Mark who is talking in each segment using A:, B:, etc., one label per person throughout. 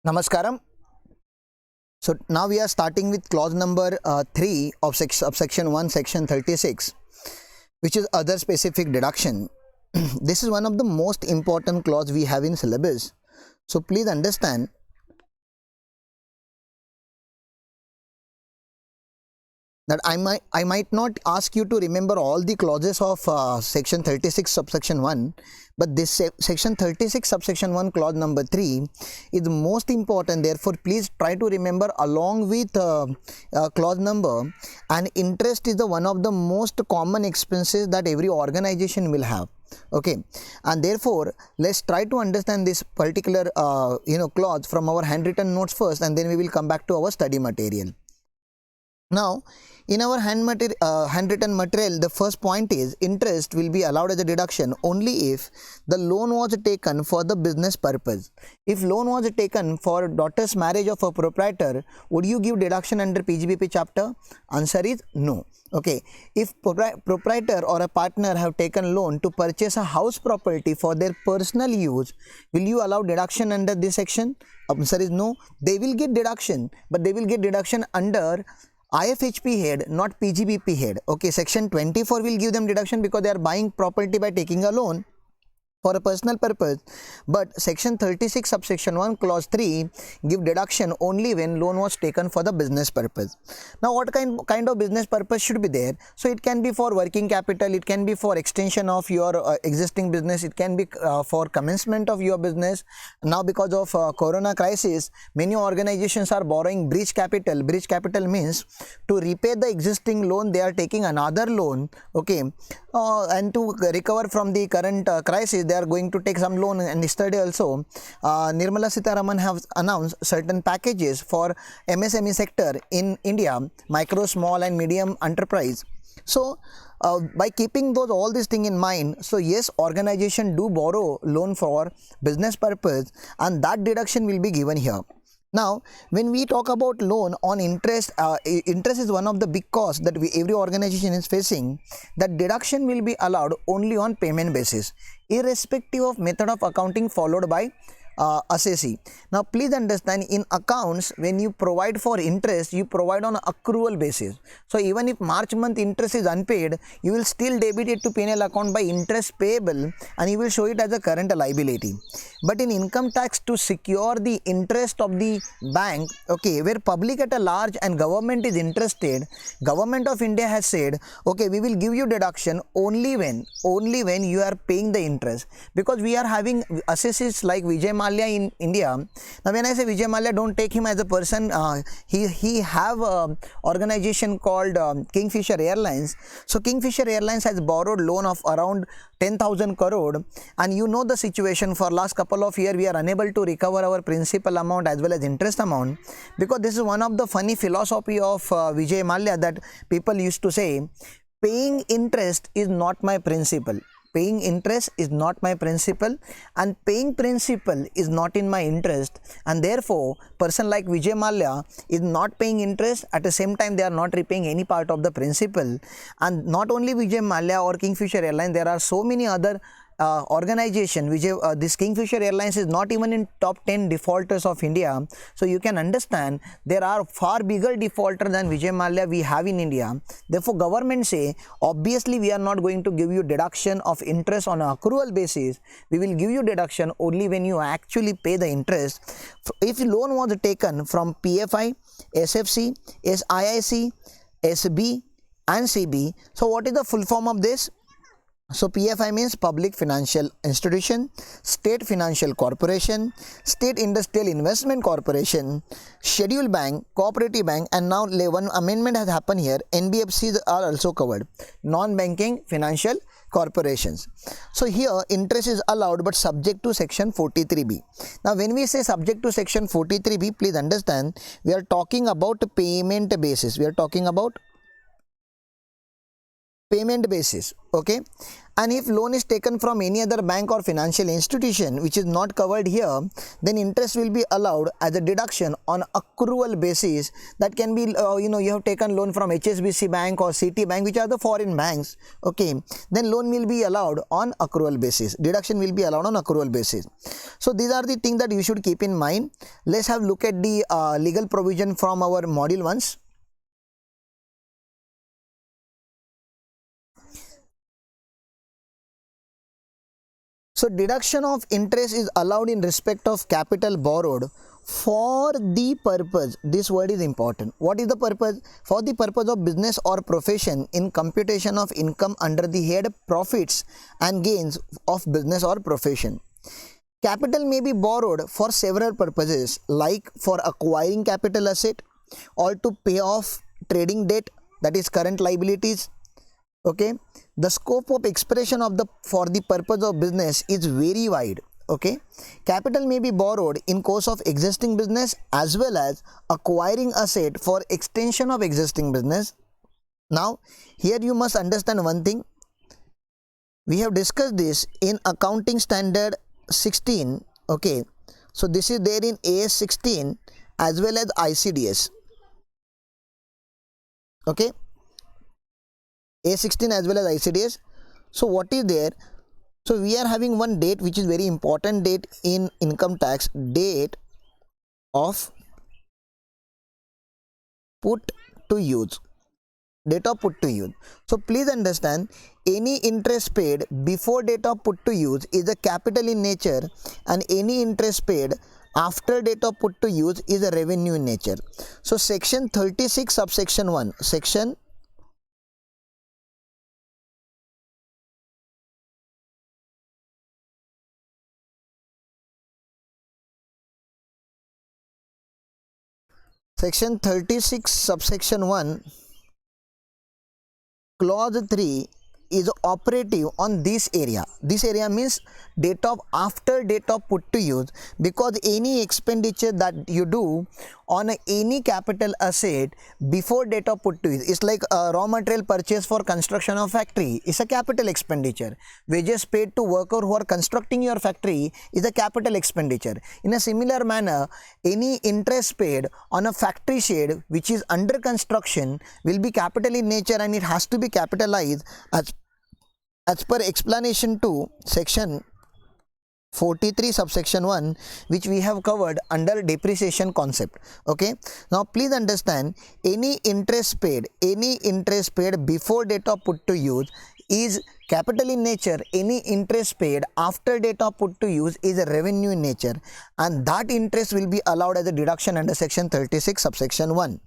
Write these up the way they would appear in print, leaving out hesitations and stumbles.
A: Namaskaram. So now we are starting with clause number 3 of section 1, section 36, which is other specific deduction. This is one of the most important clause we have in syllabus. So please understand that I might not ask you to remember all the clauses of section 36 subsection 1, but this section 36 subsection 1 clause number 3 is most important. Therefore please try to remember along with clause number. And interest is the one of the most common expenses that every organization will have. Okay, and therefore let's try to understand this particular clause from our handwritten notes first, and then we will come back to our study material. Now, in our handwritten material, the first point is interest will be allowed as a deduction only if the loan was taken for the business purpose. If loan was taken for daughter's marriage of a proprietor, would you give deduction under PGBP chapter? Answer is no. Okay, if proprietor or a partner have taken loan to purchase a house property for their personal use, will you allow deduction under this section? Answer is no. They will get deduction, but they will get deduction under IFHP head, not PGBP head. Okay, section 24 will give them deduction because they are buying property by taking a loan for a personal purpose, but section 36 subsection 1 clause 3 give deduction only when loan was taken for the business purpose. Now what kind of business purpose should be there? So it can be for working capital, it can be for extension of your existing business, it can be for commencement of your business. Now because of corona crisis, many organizations are borrowing bridge capital. Bridge capital means to repay the existing loan they are taking another loan. Okay, and to recover from the current crisis they are going to take some loan. And yesterday also Nirmala Sitharaman have announced certain packages for MSME sector in India, micro, small and medium enterprise. So by keeping all these things in mind, so yes, organization do borrow loan for business purpose, and that deduction will be given here. Now, when we talk about loan on interest, interest is one of the big costs that every organization is facing. That deduction will be allowed only on payment basis, irrespective of method of accounting followed by assessee. Now, please understand, in accounts, when you provide for interest, you provide on accrual basis. So, even if March month interest is unpaid, you will still debit it to P&L account by interest payable, and you will show it as a current liability. But in income tax, to secure the interest of the bank, okay, where public at a large and government is interested, Government of India has said, okay, we will give you deduction only when you are paying the interest, because we are having assessees like Vijay Mallya in India. Now when I say Vijay Mallya, don't take him as a person. He have a organization called Kingfisher Airlines. So Kingfisher Airlines has borrowed loan of around 10,000 crore, and you know the situation. For last couple of years we are unable to recover our principal amount as well as interest amount, because this is one of the funny philosophy of Vijay Mallya, that people used to say, paying interest is not my principal. Paying interest is not my principal, and paying principal is not in my interest, and therefore person like Vijay Mallya is not paying interest. At the same time they are not repaying any part of the principal. And not only Vijay Mallya or Kingfisher Airlines, there are so many other organization. This Kingfisher Airlines is not even in top 10 defaulters of India. So you can understand there are far bigger defaulter than Vijay Mallya we have in India. Therefore government say, obviously we are not going to give you deduction of interest on an accrual basis. We will give you deduction only when you actually pay the interest. If loan was taken from PFI, SFC, SIIC, SB and CB, so what is the full form of this? So PFI means Public Financial Institution, State Financial Corporation, State Industrial Investment Corporation, Schedule Bank, Cooperative Bank, and now one amendment has happened here, NBFCs are also covered, non-banking financial corporations. So here interest is allowed but subject to section 43B. Now when we say subject to section 43B, please understand we are talking about payment basis. We are talking about payment basis. Okay, and if loan is taken from any other bank or financial institution which is not covered here, then interest will be allowed as a deduction on accrual basis. That can be you have taken loan from HSBC Bank or Citibank, which are the foreign banks. Okay, then loan will be allowed on accrual basis, deduction will be allowed on accrual basis. So these are the things that you should keep in mind. Let's have a look at the legal provision from our module once. So deduction of interest is allowed in respect of capital borrowed for the purpose, this word is important. What is the purpose? For the purpose of business or profession in computation of income under the head profits and gains of business or profession. Capital may be borrowed for several purposes, like for acquiring capital asset or to pay off trading debt, that is current liabilities. Okay, the scope of expression of the for the purpose of business is very wide. Okay, capital may be borrowed in course of existing business as well as acquiring asset for extension of existing business. Now here you must understand one thing. We have discussed this in accounting standard 16. Okay, so this is there in AS 16 as well as ICDS. Okay, A16 as well as ICDS. So what is there? So we are having one date which is very important date in income tax, date of put to use, date of put to use. So please understand, any interest paid before date of put to use is a capital in nature, and any interest paid after date of put to use is a revenue in nature. So section 36 subsection 1, section Section 36 subsection 1 clause 3 is operative on this area. This area means date of after date of put to use, because any expenditure that you do on any capital asset before date of put to use, it's like a raw material purchase for construction of factory is a capital expenditure. Wages paid to worker who are constructing your factory is a capital expenditure. In a similar manner, any interest paid on a factory shed which is under construction will be capital in nature, and it has to be capitalized as per explanation 2 section 43 subsection 1, which we have covered under depreciation concept. Okay, now please understand, any interest paid before date of put to use is capital in nature. Any interest paid after date of put to use is a revenue in nature, and that interest will be allowed as a deduction under section 36 subsection 1.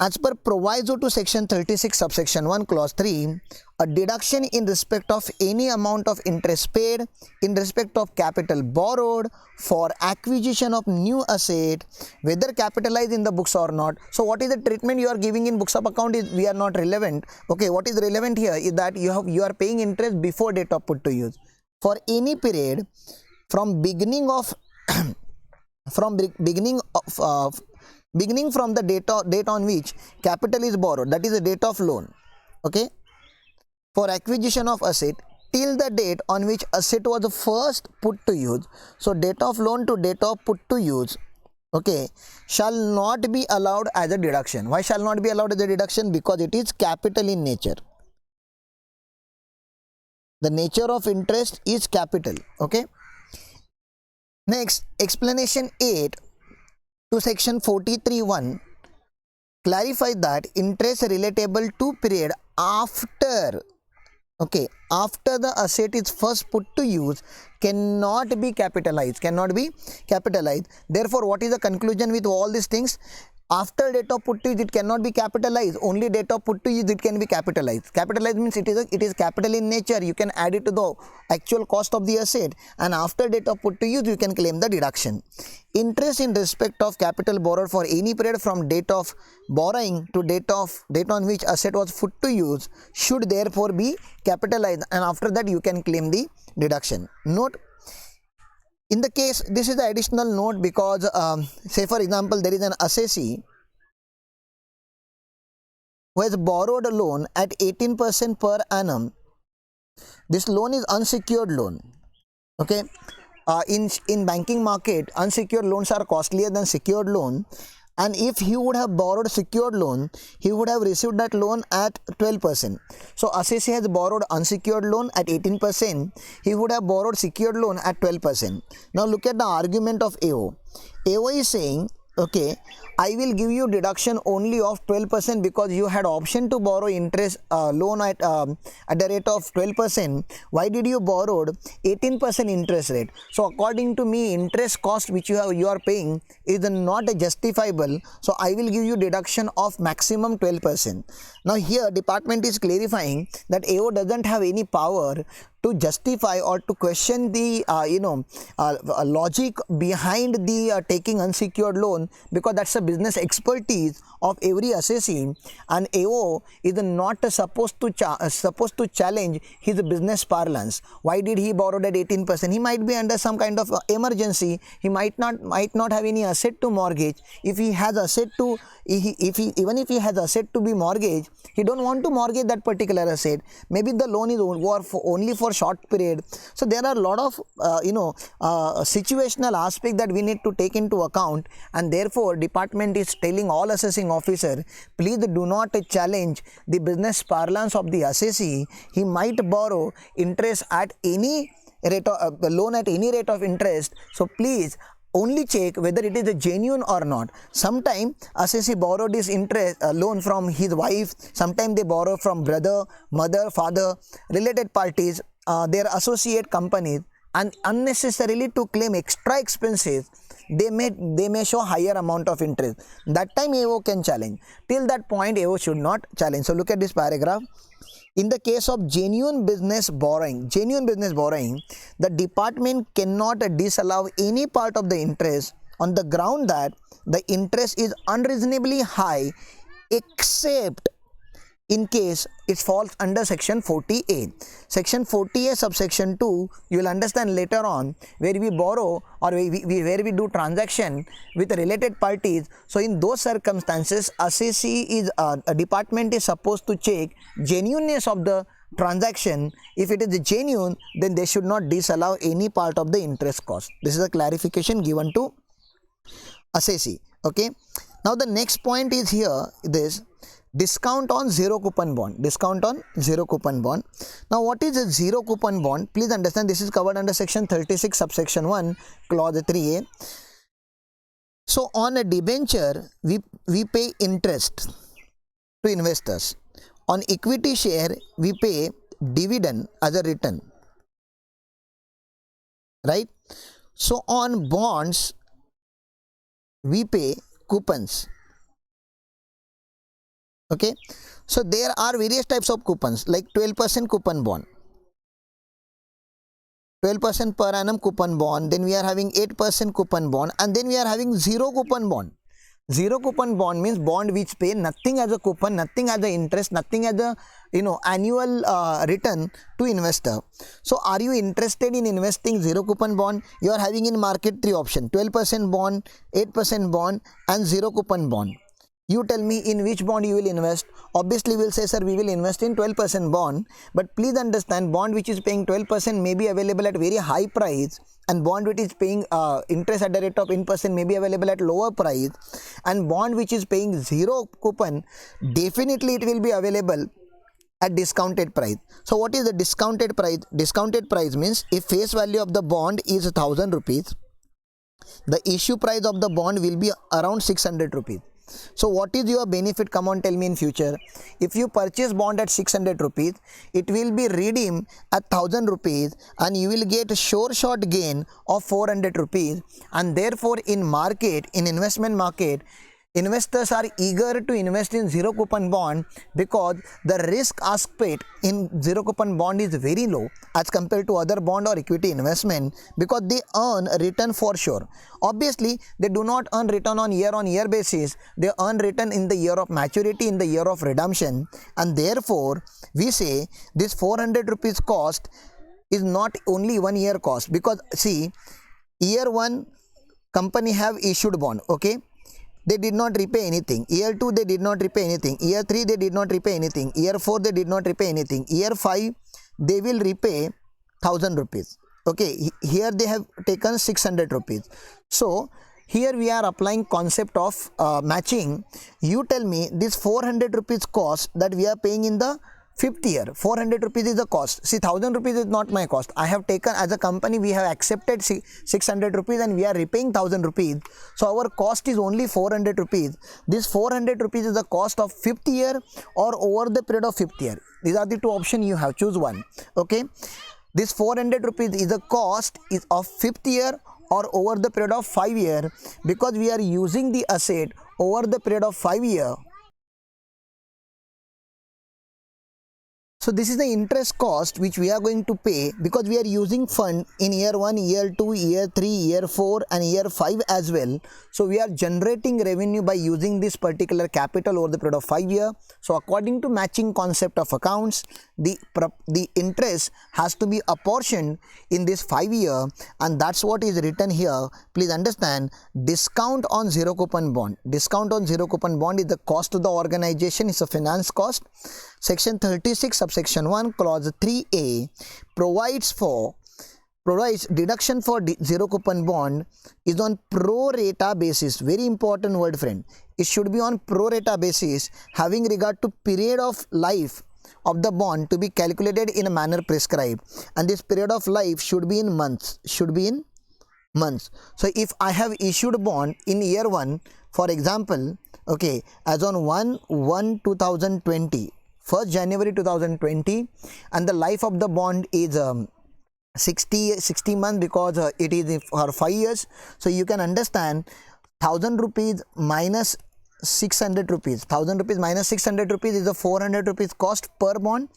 A: As per proviso to section 36 subsection 1 clause 3, a deduction in respect of any amount of interest paid in respect of capital borrowed for acquisition of new asset, whether capitalized in the books or not. So what is the treatment you are giving in books of account is we are not relevant. Okay, what is relevant here is that you are paying interest before date of put to use for any period from beginning of beginning from the date on which capital is borrowed, that is the date of loan. Okay, for acquisition of asset till the date on which asset was first put to use. So date of loan to date of put to use, okay, shall not be allowed as a deduction. Why shall not be allowed as a deduction? Because it is capital in nature. The nature of interest is capital. Okay, next, explanation 8 to section 43(1) clarify that interest relatable to period after, okay, after the asset is first put to use cannot be capitalized. Therefore, what is the conclusion with all these things? After date of put to use it cannot be capitalized, only date of put to use it can be capitalized. Capitalized means it is capital in nature, you can add it to the actual cost of the asset, and after date of put to use you can claim the deduction. Interest in respect of capital borrowed for any period from date of borrowing to date on which asset was put to use should therefore be capitalized, and after that you can claim the deduction. Note, in the case, this is the additional note because say for example there is an assessee who has borrowed a loan at 18% per annum. This loan is unsecured loan. Okay, in banking market, unsecured loans are costlier than secured loan, and if he would have borrowed secured loan, he would have received that loan at 12%. So Assisi has borrowed unsecured loan at 18%, he would have borrowed secured loan at 12%. Now look at the argument of AO. AO is saying, okay, I will give you deduction only of 12% because you had option to borrow interest loan at the rate of 12%. Why did you borrowed 18% interest rate? So according to me, interest cost which you are paying is not justifiable. So I will give you deduction of maximum 12%. Now here department is clarifying that AO doesn't have any power to justify or to question the logic behind the taking unsecured loan, because that's a business expertise of every assessee, and AO is not supposed to challenge his business parlance. Why did he borrow at 18%? He might be under some kind of emergency. He might not have any asset to mortgage. If he has asset to even if he has asset to be mortgaged, he don't want to mortgage that particular asset. Maybe the loan is only for short period. So there are a lot of situational aspect that we need to take into account, and therefore department is telling all assessing officer, please do not challenge the business parlance of the assessee. He might borrow interest at any rate of loan at any rate of interest. So please only check whether it is a genuine or not. Sometime assessee borrowed his interest loan from his wife, sometime they borrow from brother, mother, father, related parties, their associate companies, and unnecessarily to claim extra expenses, they may show higher amount of interest. That time AO can challenge. Till that point AO should not challenge. So look at this paragraph. In the case of genuine business borrowing, the department cannot disallow any part of the interest on the ground that the interest is unreasonably high, except in case it falls under section 40A. Section 40A subsection 2, you will understand later on, where we borrow or where we do transaction with related parties. So in those circumstances, assessee is a department is supposed to check genuineness of the transaction. If it is genuine, then they should not disallow any part of the interest cost. This is a clarification given to assessee. Okay. Now the next point is here, this discount on zero coupon bond. Now what is a zero coupon bond? Please understand, this is covered under section 36 subsection 1 clause 3a. So on a debenture we pay interest to investors. On equity share we pay dividend as a return, right? So on bonds we pay coupons. Okay, so there are various types of coupons, like 12% coupon bond, 12% per annum coupon bond, then we are having 8% coupon bond, and then we are having zero coupon bond. Zero coupon bond means bond which pay nothing as a coupon, nothing as a interest, nothing as a annual return to investor. So are you interested in investing zero coupon bond? You are having in market three options: 12% bond, 8% bond, and zero coupon bond. You tell me in which bond you will invest. Obviously we will say, sir, we will invest in 12% bond, but please understand, bond which is paying 12% may be available at very high price, and bond which is paying interest at the rate of 10% may be available at lower price, and bond which is paying zero coupon, definitely it will be available at discounted price. So what is the discounted price? Discounted price means if face value of the bond is 1000 rupees, the issue price of the bond will be around 600 rupees. So what is your benefit? Come on, tell me in future. If you purchase bond at 600 rupees, it will be redeemed at 1000 rupees, and you will get a sure shot gain of 400 rupees. And therefore in market, in investment market, investors are eager to invest in zero coupon bond because the risk aspect in zero coupon bond is very low as compared to other bond or equity investment, because they earn return for sure. Obviously they do not earn return on year basis, they earn return in the year of maturity, in the year of redemption. And therefore we say this 400 rupees cost is not only 1 year cost, because see, year 1 company have issued bond, okay, they did not repay anything. Year 2 they did not repay anything. Year 3 they did not repay anything. Year 4 they did not repay anything. Year 5 they will repay 1000 rupees. Okay, here they have taken 600 rupees. So here we are applying concept of matching. You tell me this 400 rupees cost that we are paying in the 5th year, 400 rupees is the cost. See, 1000 rupees is not my cost. I have taken, as a company, we have accepted 600 rupees and we are repaying 1000 rupees. So our cost is only 400 rupees. This 400 rupees is the cost of 5th year or over the period of 5th year. These are the two options you have. Choose one. Okay. This 400 rupees is the cost is of 5th year or over the period of 5 year, because we are using the asset over the period of 5 year. So this is the interest cost which we are going to pay, because we are using fund in year 1, year 2, year 3, year 4 and year 5 as well. So we are generating revenue by using this particular capital over the period of 5 years. So according to matching concept of accounts, the interest has to be apportioned in this 5 year, and that's what is written here. Please understand, discount on zero coupon bond. Discount on zero coupon bond is the cost to the organization, is a finance cost. Section 36 subsection 1 clause 3a provides deduction for zero coupon bond is on pro rata basis. Very important word, friend. It should be on pro rata basis, having regard to period of life of the bond to be calculated in a manner prescribed, and this period of life should be in months. So if I have issued bond in year 1, for example, okay, as on 1/1/2020, 1st January 2020, and the life of the bond is 60 months, because it is for 5 years. So you can understand 1000 rupees minus 600 rupees. 1000 rupees minus 600 rupees is a 400 rupees cost per bond.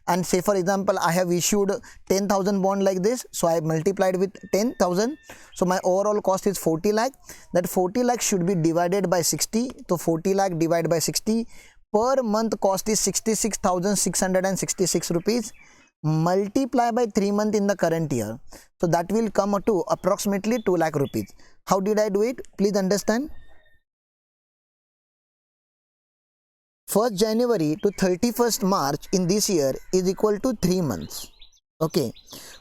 A: And say for example, I have issued 10,000 bond like this, so I multiplied with 10,000. So my overall cost is 40 lakh. That 40 lakh should be divided by 60. So 40 lakh divided by 60. Per month cost is 66,666 rupees. Multiply by 3 months in the current year. So that will come to approximately 2 lakh rupees. How did I do it? Please understand. 1st January to 31st March in this year is equal to 3 months. Okay,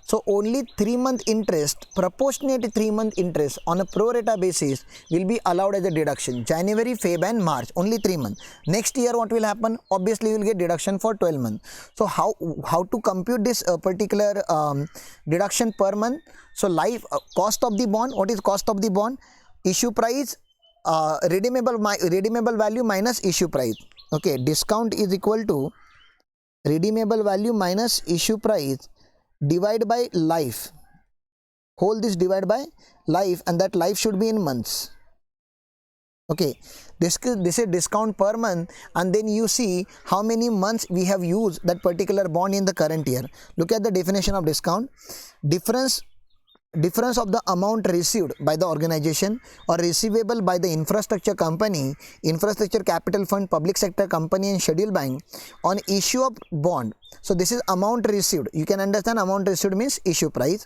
A: so only 3 month interest, proportionate 3 month interest on a pro rata basis will be allowed as a deduction. January, Feb and March, only 3 months. Next year what will happen? Obviously you will get deduction for 12 months. So how to compute this particular deduction per month? So life cost of the bond. What is cost of the bond? Issue price, redeemable value minus issue price. Okay, discount is equal to redeemable value minus issue price divide by life. Whole this divide by life, and that life should be in months. Okay, this is discount per month, and then you see how many months we have used that particular bond in the current year. Look at the definition of discount. Difference of the amount received by the organization or receivable by the infrastructure company, infrastructure capital fund, public sector company and schedule bank on issue of bond. So this is amount received. You can understand amount received means issue price,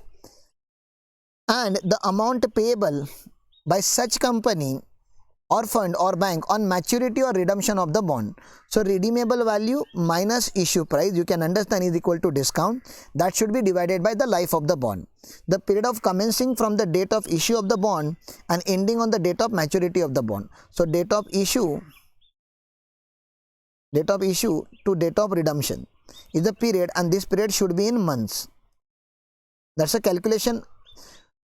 A: and the amount payable by such company or fund or bank on maturity or redemption of the bond. So redeemable value minus issue price, you can understand, is equal to discount. That should be divided by the life of the bond. The period of commencing from the date of issue of the bond and ending on the date of maturity of the bond. So date of issue to date of redemption is the period, and this period should be in months. That's a calculation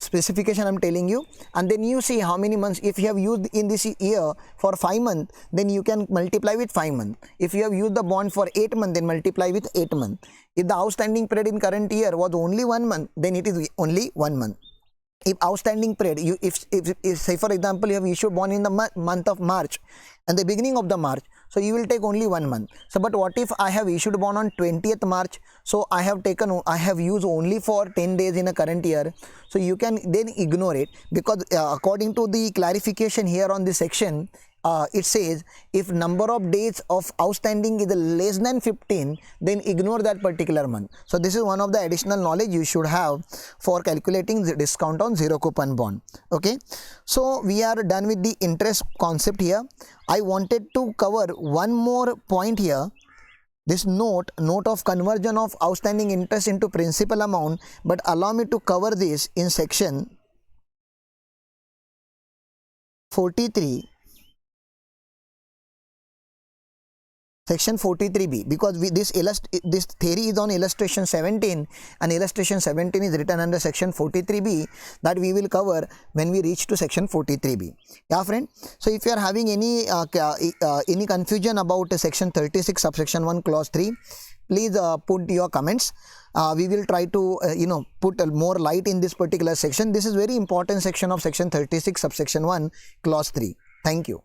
A: specification I'm telling you. And then you see how many months. If you have used in this year for 5 months, then you can multiply with 5 months. If you have used the bond for 8 months, then multiply with 8 months. If the outstanding period in current year was only 1 month, then it is only 1 month. If outstanding period, if say for example you have issued bond in the month of March and the beginning of the March, so you will take only 1 month. So but what if I have issued bond on 20th March, so I have used only for 10 days in a current year. So you can then ignore it, because according to the clarification here on this section, it says if number of days of outstanding is less than 15, then ignore that particular month. So this is one of the additional knowledge you should have for calculating the discount on zero coupon bond. Okay, so we are done with the interest concept here. I wanted to cover one more point here. This note of conversion of outstanding interest into principal amount, but allow me to cover this in section 43, section 43b, because this theory is on illustration 17 and illustration 17 is written under section 43b, that we will cover when we reach to section 43b. Yeah friend, so if you are having any confusion about section 36 subsection 1 clause 3, please put your comments. We will try to put more light in this particular section. This is very important section of section 36 subsection 1 clause 3. Thank you.